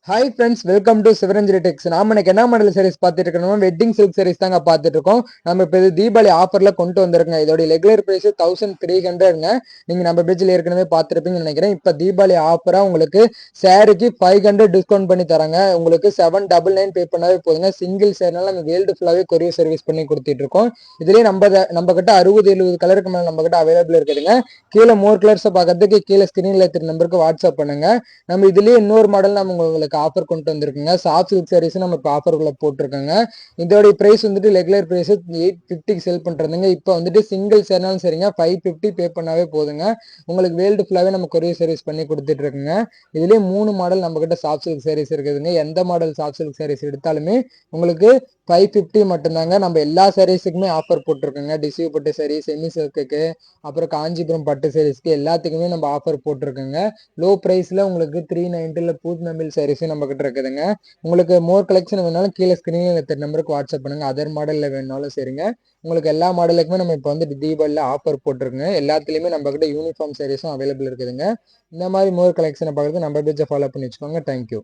Hi friends, welcome to Sivaranjali டெக்ஸ். நாம இன்னைக்கு என்ன மாடல் சாரீஸ் பார்த்துட்டு இருக்கோம்? வெட்டிங் சில்க் சாரீஸ் தாங்க பார்த்துட்டு இருக்கோம். நம்ம இப்போ இது தீபாவளி ஆஃபர்ல கொண்டு வந்திருக்கோங்க. இதோட ரெகுலர் பிரைஸ் 1300ங்க. நீங்க நம்ம பேஜ்ல ஏற்கனவே பார்த்துருப்பீங்கன்னு நினைக்கிறேன். இப்போ தீபாவளி ஆஃபரா உங்களுக்கு சாரிக்கு 500 டிஸ்கவுண்ட் பண்ணி தராங்க. உங்களுக்கு 799 பே பண்ணாவே போதுங்க. சிங்கிள் சேரனால நம்ம வேர்ல்டு ஃபுல்லாவே கொரியர் சர்வீஸ் பண்ணி கொடுத்துட்டு இருக்கோம். இதுலயே நம்ம கிட்ட 60-70 கலருக்கு மேல நம்ம கிட்ட அவைலபிள் இருக்குதுங்க. கீழே மோர் கலர்ஸை பார்க்கறதுக்கு கீழே ஸ்கிரீன்ல இருக்கிற நம்பருக்கு வாட்ஸ்அப் பண்ணுங்க. நம்ம இதுலயே இன்னொரு மாடல் நம்ம உங்களுக்கு ஆஃபர் கொண்டு வந்திருக்குங்க. சாஃப்ட் சில்க் சாரீஸ் நம்ம இப்போ ஆஃபருக்குள்ள போட்டிருக்கோங்க. இதோட பிரைஸ் வந்துட்டு ரெகுலர் பிரைஸ் 850 செல் பண்றதுங்க. இப்போ வந்துட்டு சிங்கிள் சேர்னாலும் சரிங்க 550 பே பண்ணாவே போதுங்க. உங்களுக்கு வேர்ல்டு ஃபுல்லாவே நம்ம கொரியர் சர்வீஸ் பண்ணி கொடுத்துட்டு இருக்குங்க. இதுலயே 3 மாடல் நம்ம கிட்ட சாஃப்ட் சில்க் சாரீஸ் இருக்குதுங்க. எந்த மாடல் சாஃப்ட் சில்க் சாரீஸ் எடுத்தாலுமே உங்களுக்கு 550 மட்டும்தாங்க. நம்ம எல்லா சாரீஸுக்குமே ஆஃபர் போட்டிருக்கோங்க. டிசியூ பட்டு சாரீ, செமி சில்க்குக்கு, அப்புறம் காஞ்சிபுரம் பட்டு சாரீஸ்க்கு எல்லாத்துக்குமே நம்ம ஆஃபர் போட்டிருக்கோங்க. லோ பிரைஸ்ல உங்களுக்கு 390 பூத்நம்பில் சாரீஸும் நம்ம கிட்ட இருக்குதுங்க. உங்களுக்கு மோர் கலெக்ஷன் வேணாலும் கீழே ஸ்கிரீன்ல இருக்கிற நம்பருக்கு வாட்ஸ்அப் பண்ணுங்க. அதர் மாடல்ல வேணாலும் சரிங்க. உங்களுக்கு எல்லா மாடலுக்குமே நம்ம இப்போ வந்து தீபாவளியில் ஆஃபர் போட்டிருக்குங்க. எல்லாத்துலேயுமே நம்ம கிட்ட யூனிஃபார்ம் சாரீஸும் அவைலபிள் இருக்குதுங்க. இந்த மாதிரி மோர் கலெக்ஷனை பார்க்குறது நம்ம பேஜை ஃபாலோ பண்ணி வச்சுக்கோங்க. தேங்க்யூ.